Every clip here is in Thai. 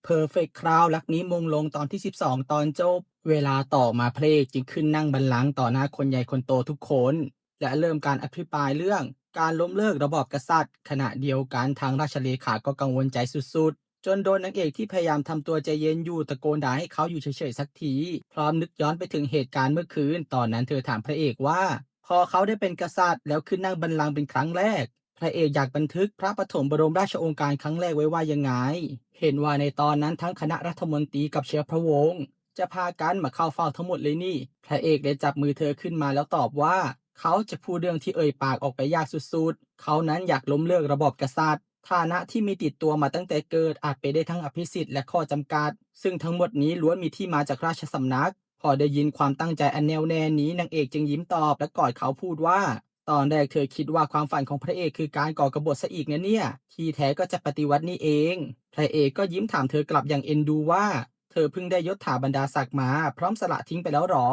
Perfect Crown รักนี้มงลงตอนที่12ตอนจบเวลาต่อมาพระเอกจึงขึ้นนั่งบัลลังก์ต่อหน้าคนใหญ่คนโตทุกคนและเริ่มการอภิปรายเรื่องการล้มเลิกระบอบกษัตริย์ขณะเดียวกันทางราชเลขาก็กังวลใจสุดๆจนโดนนางเอกที่พยายามทำตัวใจเย็นอยู่ตะโกนด่าให้เขาอยู่เฉยๆสักทีพร้อมนึกย้อนไปถึงเหตุการณ์เมื่อคืนตอนนั้นเธอถามพระเอกว่าพอเขาได้เป็นกษัตริย์แล้วขึ้นนั่งบัลลังก์เป็นครั้งแรก พระเอกอยากบันทึกพระปฐมบรมราชโองการครั้งแรกไว้ว่ายังไง เห็นว่าในตอนนั้นทั้งคณะรัฐมนตรีกับเชื้อพระวงศ์จะพากันมาเข้าเฝ้าทั้งหมดเลยนี่ พระเอกได้จับมือเธอขึ้นมาแล้วตอบว่าเขาจะพูดเรื่องที่เอ่ยปากออกไปยากสุดๆ เขานั้นอยากล้มเลิกระบอบกษัตริย์ฐานะที่มีติดตัวมาตั้งแต่เกิดอาจไปได้ทั้งอภิสิทธิ์และข้อจำกัด ซึ่งทั้งหมดนี้ล้วนมีที่มาจากราชสำนัก พอได้ยินความตั้งใจอันแน่วแน่นี้นางเอกจึงยิ้มตอบและกอดเขาพูดว่า ตอนแรกเธอคิดว่าความฝันของพระเอกคือการก่อกบฏซะอีกนะเนี่ยที่แท้ก็จะปฏิวัตินี่เองพระเอกก็ยิ้มถามเธอกลับอย่างเอ็นดูว่าเธอเพิ่งได้ยศถาบรรดาศักดิ์มาพร้อมสละทิ้งไปแล้วหรอ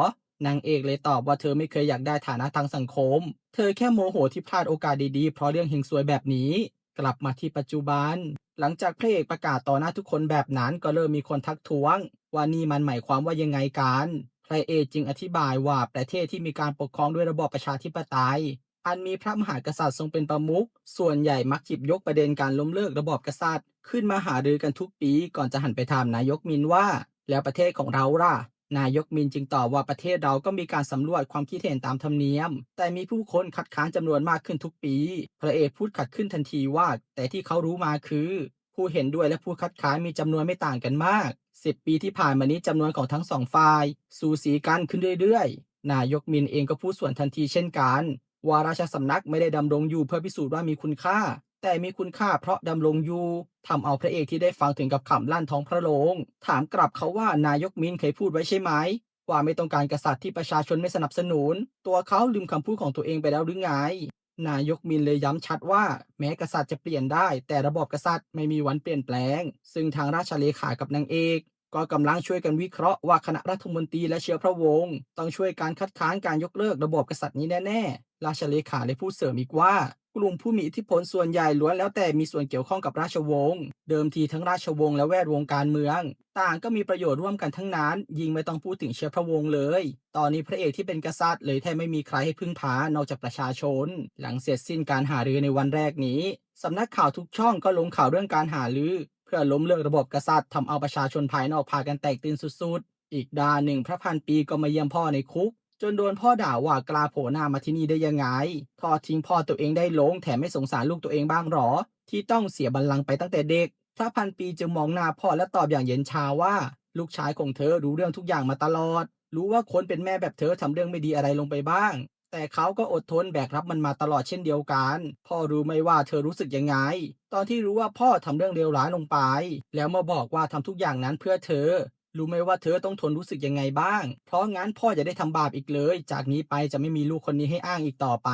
นางเอกเลยตอบว่าเธอไม่เคยอยากได้ฐานะทางสังคมเธอแค่โมโหที่พลาดโอกาสดีๆเพราะเรื่องเฮงซวยแบบนี้กลับมาที่ปัจจุบันหลังจากพระเอกประกาศต่อหน้าทุกคนแบบนั้นก็เริ่มมีคนทักท้วงว่านี่มันหมายความว่ายังไงกันพระเอกจึงอธิบายว่าประเทศที่มีการปกครองด้วยระบอบประชาธิปไตย อันมีพระมหากษัตริย์ทรงเป็นประมุขส่วนใหญ่มักหยิบยกประเด็นการล้มเลิกระบอบกษัตริย์ขึ้นมาหารือกันทุกปีก่อนจะหันไปถามนายกมินว่าแล้วประเทศของเราล่ะนายกมินจึงตอบว่าประเทศเราก็มีการสำรวจความคิดเห็นตามธรรมเนียมแต่มีผู้คนคัดค้านจำนวนมากขึ้นทุกปีพระเอกพูดขัดขึ้นทันทีว่าแต่ที่เขารู้มาคือผู้เห็นด้วยและผู้คัดค้านมีจำนวนไม่ต่างกันมาก10 ปีที่ผ่านมานี้จำนวนของทั้งสองฝ่ายสูสีกันขึ้นเรื่อยๆนายกมินเองก็พูดส่วนทันทีเช่นกันว่าราชสำนักไม่ได้ดำรงอยู่เพื่อพิสูจน์ว่ามีคุณค่าแต่มีคุณค่าเพราะดำรงอยู่ทำเอาพระเอกที่ได้ฟังถึงกับขำลั่นท้องพระโรงถามกลับเขาว่านายกมินเคยพูดไว้ใช่ไหมว่าไม่ต้องการกษัตริย์ที่ประชาชนไม่สนับสนุนตัวเขาลืมคำพูดของตัวเองไปแล้วหรือไงนายกมินเลยย้ำชัดว่าแม้กษัตริย์จะเปลี่ยนได้แต่ระบอบกษัตริย์ไม่มีวันเปลี่ยนแปลงซึ่งทางราชเลขากับนางเอกก็กำลังช่วยกันวิเคราะห์ว่าคณะรัฐมนตรีและเชื้อพระวงศ์ต้องช่วยการคัดค้านการยกเลิกระบอบกษัตริย์นี้แน่ๆ ราชเลขาได้พูดเสริมอีกว่ากลุ่มผู้มีอิทธิพลส่วนใหญ่ล้วนแล้วแต่มีส่วนเกี่ยวข้องกับราชวงศ์เดิมทีทั้งราชวงศ์และแวดวงการเมืองต่างก็มีประโยชน์ร่วมกันทั้งนั้นยิ่งไม่ต้องพูดถึงเชื้อพระวงศ์เลยตอนนี้พระเอกที่เป็นกษัตริย์เลยแทบไม่มีใครให้พึ่งพานอกจากประชาชนหลังเสร็จสิ้นการหารือในวันแรกนี้สำนักข่าวทุกช่องก็ลงข่าวเรื่องการหารือเพื่อล้มเลิกระบบกษัตริย์ทำเอาประชาชนภายนอกพากันแตกตื่นสุดๆอีกด้านหนึ่งพระพันปีก็มาเยี่ยมพ่อในคุก จนโดนพ่อด่าว่ากล้าโผล่หน้ามาที่นี่ได้ยังไงทอดทิ้งพ่อตัวเองได้ลงแถมไม่สงสารลูกตัวเองบ้างหรอที่ต้องเสียบัลลังก์ไปตั้งแต่เด็กพระพันปีจึงมองหน้าพ่อและตอบอย่างเย็นชาว่าลูกชายของเธอรู้เรื่องทุกอย่างมาตลอดรู้ว่าคนเป็นแม่แบบเธอทำเรื่องไม่ดีอะไรลงไปบ้างแต่เขาก็อดทนแบกรับมันมาตลอดเช่นเดียวกันพ่อรู้ไหมว่าเธอรู้สึกยังไงตอนที่รู้ว่าพ่อทำเรื่องเลวร้ายลงไปแล้วมาบอกว่าทำทุกอย่างนั้นเพื่อเธอ รู้ไหมว่าเธอต้องทนรู้สึกยังไงบ้าง เพราะงั้นพ่อจะได้ทำบาปอีกเลย จากนี้ไปจะไม่มีลูกคนนี้ให้อ้างอีกต่อไป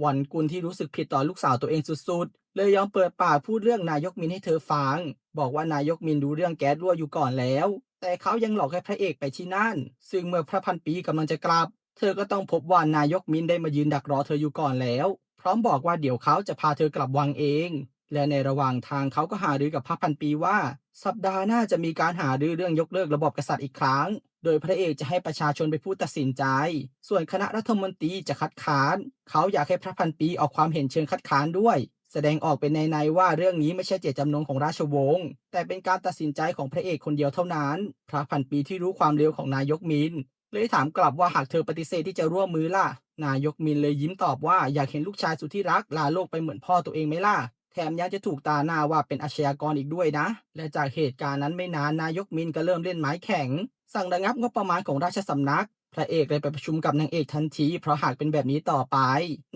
วันกุลที่รู้สึกผิดต่อลูกสาวตัวเองสุดๆเลยยอมเปิดปากพูดเรื่องนายกมินให้เธอฟัง บอกว่านายกมินรู้เรื่องแก๊สรั่วอยู่ก่อนแล้ว แต่เขายังหลอกให้พระเอกไปที่นั่น ซึ่งเมื่อพระพันปีกำลังจะกลับ เธอก็ต้องพบว่านายกมินได้มายืนดักรอเธออยู่ก่อนแล้ว พร้อมบอกว่าเดี๋ยวเขาจะพาเธอกลับวังเอง และในระหว่างทางเขาก็หารือกับพระพันปีว่าสัปดาห์หน้าจะมีการหารือเรื่องยกเลิกระบอบกษัตริย์อีกครั้งโดยพระเอกจะให้ประชาชนไปนผู้ตัดสินใจส่วนคณะรัฐมนตรีจะคัดค้านเขาอยากให้พระพันปีออกความเห็นเชิงคัดค้านด้วยแสดงออกเป็นในว่าเรื่องนี้ไม่ใช่เจตจำนงของราชวงศ์แต่เป็นการตัดสินใจของพระเอกคนเดียวเท่านั้นพระพันปีที่รู้ความเลวของนายกมินเลยถามกลับว่าหากเธอปฏิเสธที่จะร่วมมือล่ะนายกมินเลยยิ้มตอบว่าอยากเห็นลูกชายสุดที่รักลาโลกไปเหมือนพ่อตัวเองไหมล่ะ แถมยังจะถูกตาหน้าว่าเป็นอาชญากรอีกด้วยนะ และจากเหตุการณ์นั้นไม่นานนายกมินก็เริ่มเล่นไม้แข็งสั่งระงับงบประมาณของราชสำนักพระเอกเลยไปประชุมกับนางเอกทันทีเพราะหากเป็นแบบนี้ต่อไป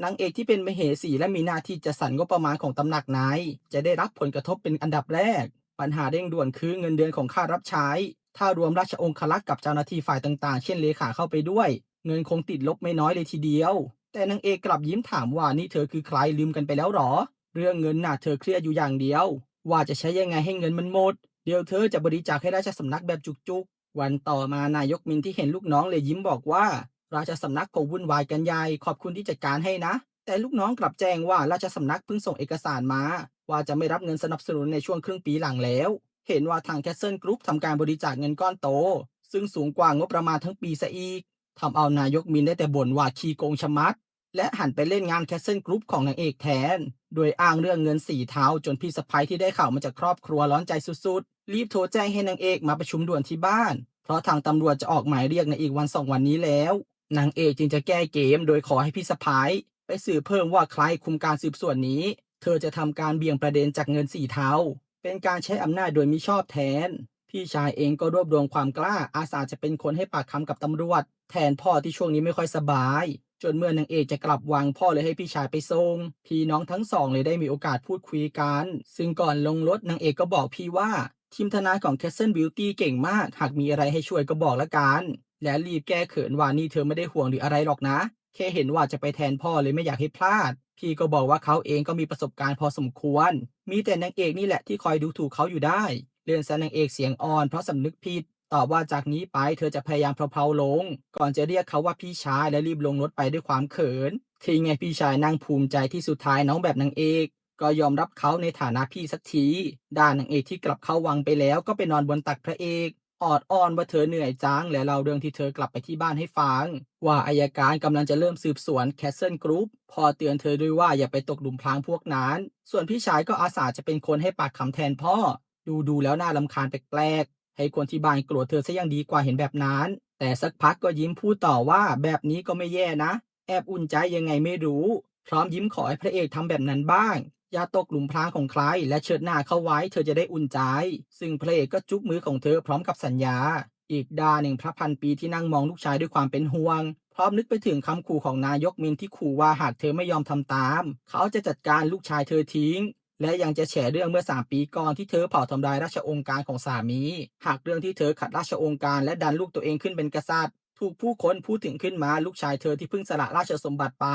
นางเอกที่เป็นมเหสีและมีหน้าที่จะสั่นงบประมาณของตำหนักนายจะได้รับผลกระทบเป็นอันดับแรกปัญหาเร่งด่วนคือเงินเดือนของข้ารับใช้ถ้ารวมราชองครักษ์กับเจ้าหน้าที่ฝ่ายต่างๆเช่นเลขาเข้าไปด้วยเงินคงติดลบไม่น้อยเลยทีเดียวแต่นางเอกกลับยิ้มถามว่านี่เธอคือใครลืมกันไปแล้วหรอ เรื่องเงินน่ะเธอเครียดอยู่อย่างเดียวว่าจะใช้ยังไงให้เงินมันหมดเดี๋ยวเธอจะบริจาคให้ราชสำนักแบบจุกๆวันต่อมานายกมินที่เห็นลูกน้องเลยยิ้มบอกว่าราชสำนักคงวุ่นวายกันใหญ่ขอบคุณที่จัดการให้นะแต่ลูกน้องกลับแจ้งว่าราชสำนักเพิ่งส่งเอกสารมาว่าจะไม่รับเงินสนับสนุนในช่วงครึ่งปีหลังแล้ว เห็นว่าทางแคสเซิลกรุ๊ปทำการบริจาคเงินก้อนโตซึ่งสูงกว่างบประมาณทั้งปีซะอีกทำเอานายกมินได้แต่บ่นว่าขี้โกงชะมัดและหันไปเล่นงานแคสเซิลกรุ๊ปของนางเอกแทนโดยอ้างเรื่องเงินสีเทาจนพี่สะใภ้ที่ได้ข่าวมาจากครอบครัวร้อนใจสุดๆรีบโทรแจ้งให้นางเอกมาประชุมด่วนที่บ้านเพราะทางตำรวจจะออกหมายเรียกในอีกวันสองวันนี้แล้วนางเอกจึงจะแก้เกมโดยขอให้พี่สะใภ้ไปสืบเพิ่มว่าใครคุมการสืบสวนนี้เธอจะทำการเบี่ยงประเด็นจากเงินสีเทาเป็นการใช้อำนาจโดยมิชอบแทนพี่ชายเองก็รวบรวมความกล้าอาสาจะเป็นคนให้ปากคำกับตำรวจแทนพ่อที่ช่วงนี้ไม่ค่อยสบายจนเมื่อนางเอกจะกลับวังพ่อเลยให้พี่ชายไปส่งพี่น้องทั้งสองเลยได้มีโอกาสพูดคุยกันซึ่งก่อนลงรถนางเอกก็บอกพี่ว่าทีมทนายของ Castle Beauty เก่งมากหากมีอะไรให้ช่วยก็บอกละกันและรีบแก้เขินว่านี่เธอไม่ได้ห่วงหรืออะไรหรอกนะแค่เห็นว่าจะไปแทนพ่อเลยไม่อยากให้พลาดพี่ก็บอกว่าเขาเองก็มีประสบการณ์พอสมควรมีแต่นางเอกนี่แหละที่คอยดูถูกเขาอยู่ได้เลื่อนซะนางเอกเสียงอ่อนเพราะสำนึกผิดตอบว่าจากนี้ไปเธอจะพยายามเพลาๆลงก่อนจะเรียกเขาว่าพี่ชายและรีบลงรถไปด้วยความเขินทีไงพี่ชายนั่งภูมิใจที่สุดท้ายน้องแบบนางเอกก็ยอมรับเขาในฐานะพี่สักทีด้านนางเอกที่กลับเข้าวังไปแล้วก็ไปนอนบนตักพระเอกออดอ้อนว่าเธอเหนื่อยจังและเล่าเรื่องที่เธอกลับไปที่บ้านให้ฟังว่าอัยการกำลังจะเริ่มสืบสวนแคสเซิลกรุ๊ปพอเตือนเธอด้วยว่าอย่าไปตกหลุมพรางพวกนั้นส่วนพี่ชายก็อาสาจะเป็นคนให้ปากคำแทนพ่อดูแล้วน่ารำคาญแปลกๆให้คนที่บ้านโกรธเธอซะยังดีกว่าเห็นแบบนั้นแต่สักพักก็ยิ้มพูดต่อว่าแบบนี้ก็ไม่แย่นะแอบอุ่นใจยังไงไม่รู้พร้อมยิ้มขอให้พระเอกทำแบบนั้นบ้างอย่าตกหลุมพรางของใครและเชิดหน้าเข้าไว้เธอจะได้อุ่นใจซึ่งพระเอกก็จุ๊บมือของเธอพร้อมกับสัญญาอีกด้านหนึ่งพระพันปีที่นั่งมองลูกชายด้วยความเป็นห่วงพร้อมนึกไปถึงคำขู่ของนายกมินที่ขู่ว่าหากเธอไม่ยอมทำตามเขาจะจัดการลูกชายเธอทิ้งและยังจะแฉเรื่องเมื่อ3 ปีก่อนที่เธอเผาทำลายราชองค์การของสามีหากเรื่องที่เธอขัดราชองค์การและดันลูกตัวเองขึ้นเป็นกษัตริย์ถูกผู้คนพูดถึงขึ้นมาลูกชายเธอที่เพิ่งสละราชสมบัติไป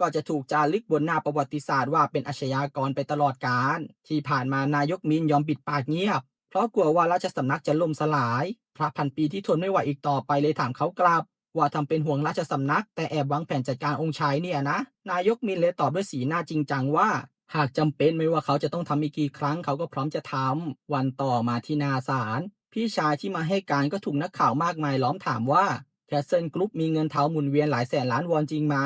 ก็จะถูกจารึกบนหน้าประวัติศาสตร์ว่าเป็นอาชญากรไปตลอดกาลที่ผ่านมานายกมินยอมปิดปากเงียบเพราะกลัวว่าราชสำนักจะล่มสลายพระพันปีที่ทนไม่ไหวอีกต่อไปเลยถามเขากลับว่าทำเป็นห่วงราชสำนักแต่แอบวางแผนจัดการองค์ชายเนี่ยนะนายกมินเลยตอบด้วยสีหน้าจริงจังว่าหากจำเป็นไม่ว่าเขาจะต้องทำอีกกี่ครั้งเขาก็พร้อมจะทำวันต่อมาที่นาศาลพี่ชายที่มาให้การก็ถูกนักข่าวมากมายล้อมถามว่าแคสเซิลกรุ๊ปมีเงินเท้าหมุนเวียนหลายแสนล้านวอนจริงไหม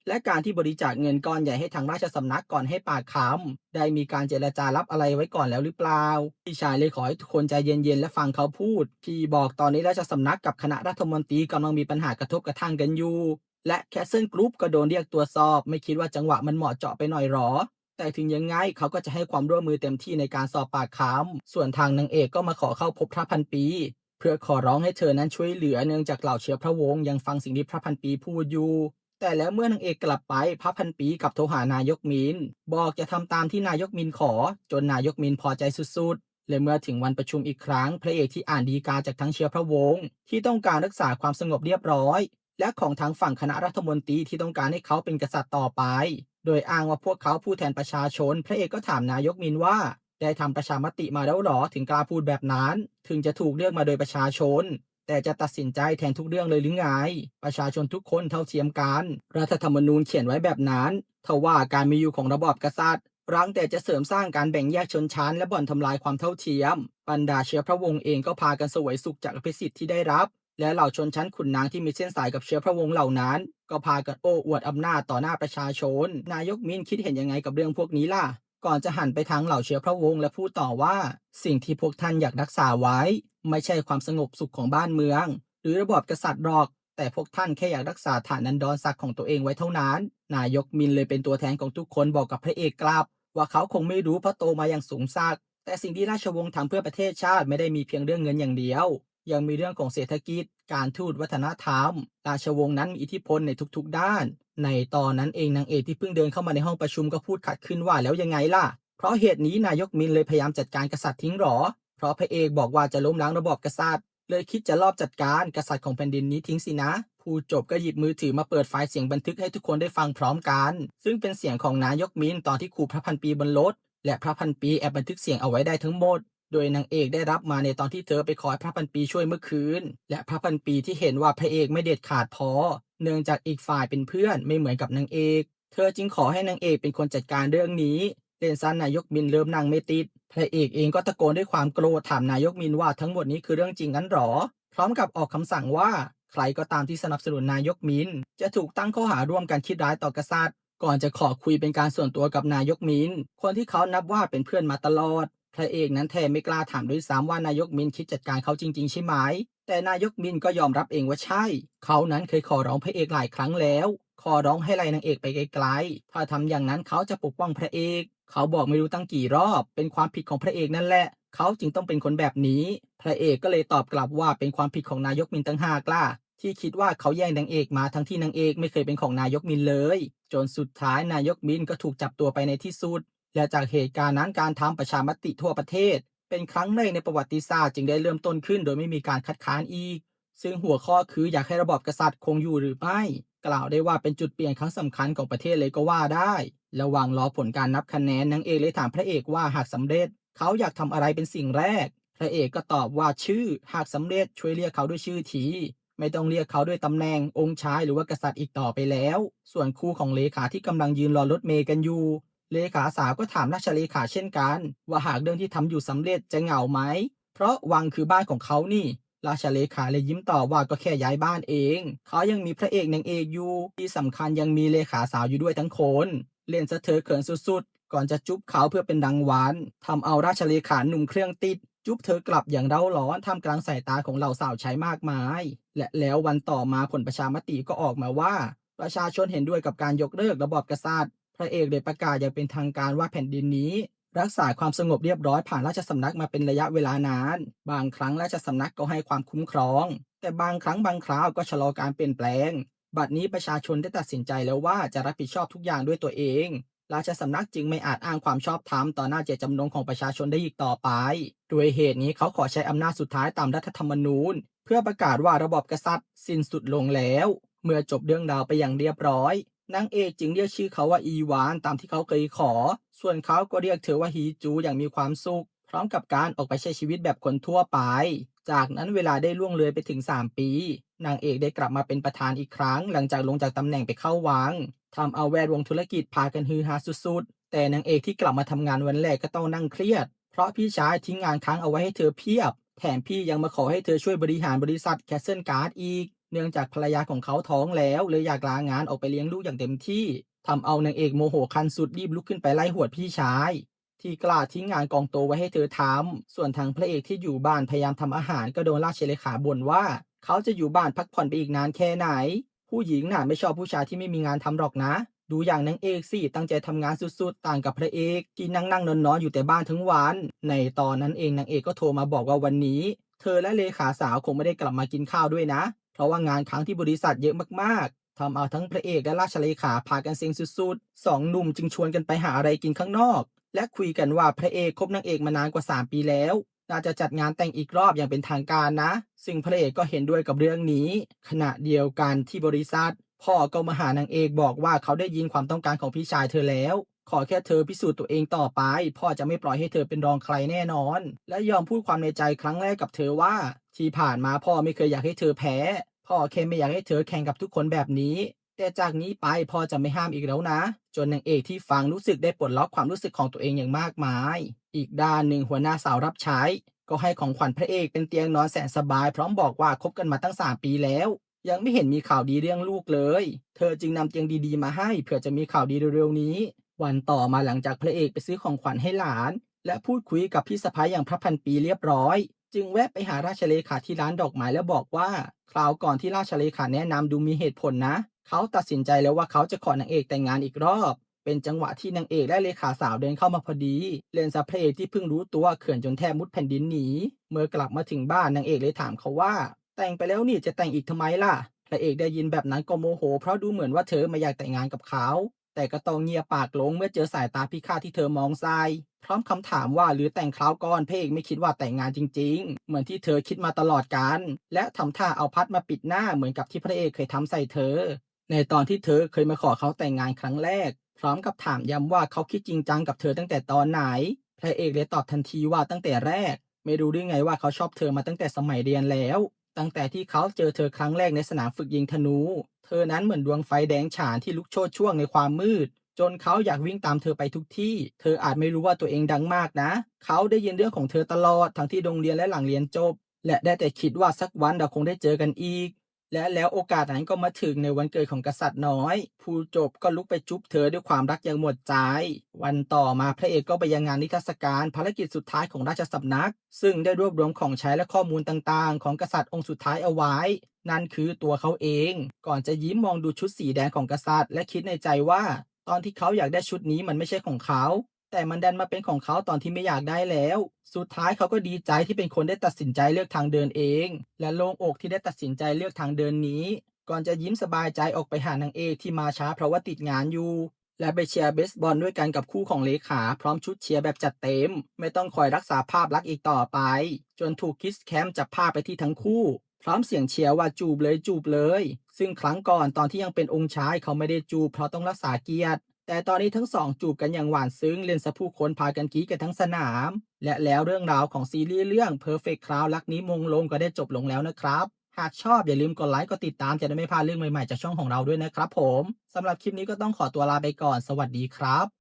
และการที่บริจาคเงินก้อนใหญ่ให้ทางราชสำนักก่อนให้ปากคำได้มีการเจรจารับอะไรไว้ก่อนแล้วหรือเปล่าพี่ชายเลยขอให้ทุกคนใจเย็นๆและฟังเขาพูดพี่บอกตอนนี้ราชสำนักกับคณะรัฐมนตรีกำลังมีปัญหากระทบกระทั่งกันอยู่และแคสเซิลกรุ๊ปก็โดนเรียกตรวจสอบไม่คิดว่าจังหวะมันเหมาะเจาะไปหน่อยหรอแต่ถึงยังไงเขาก็จะให้ความร่วมมือเต็มที่ในการสอบปากคำส่วนทางนางเอกก็มาขอเข้าพบพระพันปีเพื่อขอร้องให้เธอนั้นช่วยเหลือเนื่องจากเหล่าเชื้อพระวงศ์ยังฟังสิ่งที่พระพันปีพูดอยู่แต่แล้วเมื่อนางเอกกลับไปพระพันปีกลับโทรหานายกมินบอกจะทำตามที่นายกมินขอจนนายกมินพอใจสุดๆและเมื่อถึงวันประชุมอีกครั้งพระเอกที่อ่านฎีกาจากทั้งเชื้อพระวงศ์ที่ต้องการรักษาความสงบเรียบร้อยและของทางฝั่งคณะรัฐมนตรีที่ต้องการให้เขาเป็นกษัตริย์ต่อไปโดยอ้างว่าพวกเขาผู้แทนประชาชนพระเอกก็ถามนายกมินว่าได้ทำประชามติมาแล้วหรอถึงกล้าพูดแบบนั้นถึงจะถูกเลือกมาโดยประชาชนแต่จะตัดสินใจแทนทุกเรื่องเลยหรือไงประชาชนทุกคนเท่าเทียมกันรัฐธรรมนูญเขียนไว้แบบนั้นทว่าการมีอยู่ของระบอบกษัตริย์รังแต่จะเสริมสร้างการแบ่งแยกชนชั้นและบ่อนทำลายความเท่าเทียมบรรดาเชื้อพระวงศ์เองก็พากันเสวยสุขจากอภิสิทธิ์ที่ได้รับและเหล่าชนชั้นขุนนางที่มีเส้นสายกับเชื้อพระวงศ์เหล่านั้นก็พากันโอ้อวดอำนาจต่อหน้าประชาชนนายกมินคิดเห็นยังไงกับเรื่องพวกนี้ล่ะก่อนจะหันไปทางเหล่าเชื้อพระวงศ์และพูดต่อว่าสิ่งที่พวกท่านอยากรักษาไว้ไม่ใช่ความสงบสุขของบ้านเมืองหรือระบอบกษัตริย์หรอกแต่พวกท่านแค่อยากรักษาฐานันดรศักดิ์ของตัวเองไว้เท่านั้นนายกมินเลยเป็นตัวแทนของทุกคนบอกกับพระเอกกลับว่าเขาคงไม่รู้เพราะโตมาอย่างสูงศักดิ์แต่สิ่งที่ราชวงศ์ทำเพื่อประเทศชาติไม่ได้มีเพียงเรื่องเงินอย่างเดียวยังมีเรื่องของเศรษฐกิจการทูตวัฒนธรรมราชวงศ์นั้นมีอิทธิพลในทุกๆด้านในตอนนั้นเองนางเอกที่เพิ่งเดินเข้ามาในห้องประชุมก็พูดขัดขึ้นว่าแล้วยังไงล่ะเพราะเหตุนี้นายกมินเลยพยายามจัดการกษัตริย์ทิ้งหรอเพราะพระเอกบอกว่าจะล้มล้างระบอบกษัตริย์เลยคิดจะลอบจัดการกษัตริย์ของแผ่นดินนี้ทิ้งสินะพูดจบก็หยิบมือถือมาเปิดไฟล์เสียงบันทึกให้ทุกคนได้ฟังพร้อมกันซึ่งเป็นเสียงของนายกมินตอนที่ขู่พระพันปีบนรถและพระพันปีแอบบันทึกเสียงเอาไว้ได้ทั้งหมดโดยนางเอกได้รับมาในตอนที่เธอไปขอให้พระพันปีช่วยเมื่อคืนและพระพันปีที่เห็นว่าพระเอกไม่เด็ดขาดพอเนื่องจากอีกฝ่ายเป็นเพื่อนไม่เหมือนกับนางเอกเธอจึงขอให้นางเอกเป็นคนจัดการเรื่องนี้ เล่นซันนายกมินเริ่มนั่งไม่ติดพระเอกเองก็ตะโกนด้วยความโกรธถามนายกมินว่าทั้งหมดนี้คือเรื่องจริงงั้นหรอพร้อมกับออกคำสั่งว่าใครก็ตามที่สนับสนุนนายกมินจะถูกตั้งข้อหาร่วมกันคิดร้ายต่อกษัตริย์ก่อนจะขอคุยเป็นการส่วนตัวกับนายกมินคนที่เขานับว่าเป็นเพื่อนมาตลอดพระเอกนั้นแทบไม่กล้าถามด้วยซ้ำว่านายกมินคิดจัดการเขาจริงๆใช่ไหมแต่นายกมินก็ยอมรับเองว่าใช่เขานั้นเคยขอร้องพระเอกหลายครั้งแล้วขอร้องให้ไล่นางเอกไปไกลๆถ้าทำอย่างนั้นเขาจะปกป้องพระเอกเขาบอกไม่รู้ตั้งกี่รอบเป็นความผิดของพระเอกนั่นแหละเขาจึงต้องเป็นคนแบบนี้พระเอกก็เลยตอบกลับว่าเป็นความผิดของนายกมินต่างหากล่ะที่คิดว่าเขาแย่งนางเอกมาทั้งที่นางเอกไม่เคยเป็นของนายกมินเลยจนสุดท้ายนายกมินก็ถูกจับตัวไปในที่สุดและจากเหตุการณ์นั้นการทำประชามติทั่วประเทศเป็นครั้งแรกในประวัติศาสตร์จึงได้เริ่มต้นขึ้นโดยไม่มีการคัดค้านอีกซึ่งหัวข้อคืออยากให้ระบอบกษัตริย์คงอยู่หรือไม่กล่าวได้ว่าเป็นจุดเปลี่ยนครั้งสำคัญของประเทศเลยก็ว่าได้ระหว่างรอผลการนับคะแนนนางเอกเลยถามพระเอกว่าหากสำเร็จเขาอยากทำอะไรเป็นสิ่งแรกพระเอกก็ตอบว่าชื่อหากสำเร็จช่วยเรียกเขาด้วยชื่อทีไม่ต้องเรียกเขาด้วยตำแหน่งองค์ชายหรือว่ากษัตริย์อีกต่อไปแล้วส่วนคู่ของเลขาที่กำลังยืนรอรถเมล์กันอยู่เลขาสาวก็ถามราชเลขาเช่นกันว่าหากเรื่องที่ทำอยู่สำเร็จจะเหงาไหมเพราะวังคือบ้านของเขานี่ราชเลขาเลยยิ้มตอบว่าก็แค่ย้ายบ้านเองเขายังมีพระเอกนางเอกอยู่ที่สำคัญยังมีเลขาสาวอยู่ด้วยทั้งคนเล่นซะเธอเขินสุดๆก่อนจะจุ๊บเขาเพื่อเป็นรางวัลทำเอาราชเลขาหนุ่มเครื่องติดจุ๊บเธอกลับอย่างเร่าร้อนท่ามกลางสายตาของเหล่าสาวใช้มากมายและแล้ววันต่อมาผลประชามติก็ออกมาว่าประชาชนเห็นด้วยกับการยกเลิกระบอบกษัตริย์พระเอกได้ประกาศอย่างเป็นทางการว่าแผ่นดินนี้รักษาความสงบเรียบร้อยผ่านราชสำนักมาเป็นระยะเวลานานบางครั้งราชสำนักก็ให้ความคุ้มครองแต่บางครั้งบางคราวก็ชะลอการเปลี่ยนแปลงบัดนี้ประชาชนได้ตัดสินใจแล้วว่าจะรับผิดชอบทุกอย่างด้วยตัวเองราชสำนักจึงไม่อาจอ้างความชอบธรรมต่อหน้าเจตจำนงของประชาชนได้อีกต่อไปด้วยเหตุนี้เขาขอใช้อำนาจสุดท้ายตามรัฐธรรมนูญเพื่อประกาศว่าระบอบกษัตริย์สิ้นสุดลงแล้วเมื่อจบเรื่องราวไปอย่างเรียบร้อยนางเอกจึงเรียกชื่อเขาว่าอีวานตามที่เขาเคยขอส่วนเขาก็เรียกเธอว่าฮีจูอย่างมีความสุขพร้อมกับการออกไปใช้ชีวิตแบบคนทั่วไปจากนั้นเวลาได้ล่วงเลยไปถึง3ปีนางเอกได้กลับมาเป็นประธานอีกครั้งหลังจากลงจากตำแหน่งไปเข้าวังทำเอาแวดวงธุรกิจพากันฮือฮาสุดๆแต่นางเอกที่กลับมาทำงานวันแรกก็ต้องนั่งเครียดเพราะพี่ชายทิ้งงานค้างเอาไว้ให้เธอเพียบแถมพี่ยังมาขอให้เธอช่วยบริหารบริษัทแคสเซิลการ์ดอีกเนื่องจากภรรยาของเขาท้องแล้วเลยอยากลางานออกไปเลี้ยงลูกอย่างเต็มที่ทำเอานางเอกโมโหคันสุดรีบลุกขึ้นไปไล่หวดพี่ชายที่กล้าทิ้งงานกองโตไว้ให้เธอทำส่วนทางพระเอกที่อยู่บ้านพยายามทำอาหารก็โดนราชเลขาบ่นว่าเขาจะอยู่บ้านพักผ่อนไปอีกนานแค่ไหนผู้หญิงน่ะไม่ชอบผู้ชายที่ไม่มีงานทำหรอกนะดูอย่างนางเอกสิตั้งใจทำงานสุดๆต่างกับพระเอกที่นั่งนอนๆอยู่แต่บ้านทั้งวันในตอนนั้นเองนางเอกก็โทรมาบอกว่าวันนี้เธอและเลขาสาวคงไม่ได้กลับมากินข้าวด้วยนะเพราะว่างานค้างที่บริษัทเยอะมากๆทำเอาทั้งพระเอกและราชเลขาพากันเซ็งสุดๆสองหนุ่มจึงชวนกันไปหาอะไรกินข้างนอกและคุยกันว่าพระเอกคบนางเอกมานานกว่า3ปีแล้วน่าจะจัดงานแต่งอีกรอบอย่างเป็นทางการนะซึ่งพระเอกก็เห็นด้วยกับเรื่องนี้ขณะเดียวกันที่บริษัทพ่อก็มาหานางเอกบอกว่าเขาได้ยินความต้องการของพี่ชายเธอแล้วขอแค่เธอพิสูจน์ตัวเองต่อไปพ่อจะไม่ปล่อยให้เธอเป็นรองใครแน่นอนและยอมพูดความในใจครั้งแรกกับเธอว่าที่ผ่านมาพ่อไม่เคยอยากให้เธอแพ้พ่อแค่ไม่อยากให้เธอแข่งกับทุกคนแบบนี้แต่จากนี้ไปพ่อจะไม่ห้ามอีกแล้วนะจนนางเอกที่ฟังรู้สึกได้ปลดล็อกความรู้สึกของตัวเองอย่างมากมายอีกด้านหนึ่งหัวหน้าสาวรับใช้ก็ให้ของขวัญพระเอกเป็นเตียงนอนแสนสบายพร้อมบอกว่าคบกันมาตั้ง3ปีแล้วยังไม่เห็นมีข่าวดีเรื่องลูกเลยเธอจึงนำเตียงดีๆมาให้เผื่อจะมีข่าวดีเร็วๆนี้วันต่อมาหลังจากพระเอกไปซื้อของขวัญให้หลานและพูดคุยกับพี่สะใภ้อย่างพระพันปีเรียบร้อยจึงแวะไปหาราชเลขาที่ร้านดอกไม้แล้วบอกว่าคราวก่อนที่ราชเลขาแนะนำดูมีเหตุผลนะเขาตัดสินใจแล้วว่าเขาจะขอนางเอกแต่งงานอีกรอบเป็นจังหวะที่นางเอกและเลขาสาวเดินเข้ามาพอดีเล่นซะพระเอกที่เพิ่งรู้ตัวเขินจนแทบมุดแผ่นดินหนีเมื่อกลับมาถึงบ้านนางเอกเลยถามเขาว่าแต่งไปแล้วนี่จะแต่งอีกทำไมล่ะพระเอกได้ยินแบบนั้นก็โมโหเพราะดูเหมือนว่าเธอไม่อยากแต่งงานกับเขาแต่ก็ต้องเงียบปากลงเมื่อเจอสายตาพิฆาตที่เธอมองใส่พร้อมคำถามว่าหรือแต่งคราวก่อนพระเอกไม่คิดว่าแต่งงานจริงๆเหมือนที่เธอคิดมาตลอดกันและทำท่าเอาพัดมาปิดหน้าเหมือนกับที่พระเอกเคยทำใส่เธอในตอนที่เธอเคยมาขอเขาแต่งงานครั้งแรกพร้อมกับถามย้ำว่าเขาคิดจริงจังกับเธอตั้งแต่ตอนไหนพระเอกเลยตอบทันทีว่าตั้งแต่แรกไม่รู้ได้ไงว่าเขาชอบเธอมาตั้งแต่สมัยเรียนแล้วตั้งแต่ที่เขาเจอเธอครั้งแรกในสนามฝึกยิงธนูเธอนั้นเหมือนดวงไฟแดงฉานที่ลุกโชติช่วงในความมืด จนเขาอยากวิ่งตามเธอไปทุกที่เธออาจไม่รู้ว่าตัวเองดังมากนะเขาได้ยินเรื่องของเธอตลอดทั้งที่โรงเรียนและหลังเรียนจบและได้แต่คิดว่าสักวันเราคงได้เจอกันอีก และแล้วโอกาสนั้นก็มาถึงในวันเกิดของกษัตริย์น้อยผู้จบก็ลุกไปจุ๊บเธอด้วยความรักอย่างหมดใจวันต่อมาพระเอกก็ไปยังงานนิทรรศการภารกิจสุดท้ายของราชสำนักซึ่งได้รวบรวมของใช้และข้อมูลต่างๆของกษัตริย์องค์สุดท้ายเอาไว้นั่นคือตัวเขาเองก่อนจะยิ้มมองดูชุดสีแดงของกษัตริย์และคิดในใจว่าตอนที่เขาอยากได้ชุดนี้มันไม่ใช่ของเขาแต่มันดันมาเป็นของเขาตอนที่ไม่อยากได้แล้วสุดท้ายเขาก็ดีใจที่เป็นคนได้ตัดสินใจเลือกทางเดินเองและโล่งอกที่ได้ตัดสินใจเลือกทางเดินนี้ก่อนจะยิ้มสบายใจออกไปหานางเอกที่มาช้าเพราะว่าติดงานอยู่และไปเชียร์เบสบอลด้วยกันกับคู่ของเลขาพร้อมชุดเชียร์แบบจัดเต็มไม่ต้องคอยรักษาภาพลักษณ์อีกต่อไปจนถูกคิสแคมจับภาพไปที่ทั้งคู่พร้อมเสียงเชียร์ว่าจูบเลยจูบเลยซึ่งครั้งก่อนตอนที่ยังเป็นองค์ชายเขาไม่ได้จูบเพราะต้องรักษาเกียรติ แต่ตอนนี้ทั้งสองจูบกันอย่างหวานซึ้งเล่นสะผู้คนพากันกรี๊ดกันทั้งสนามและแล้วเรื่องราวของซีรีส์เรื่อง Perfect Cloud รักนี้มงลงก็ได้จบลงแล้วนะครับหากชอบอย่าลืมกดไลค์กดติดตามจะได้ไม่พลาดเรื่องใหม่ๆจากช่องของเราด้วยนะครับผมสำหรับคลิปนี้ก็ต้องขอตัวลาไปก่อนสวัสดีครับ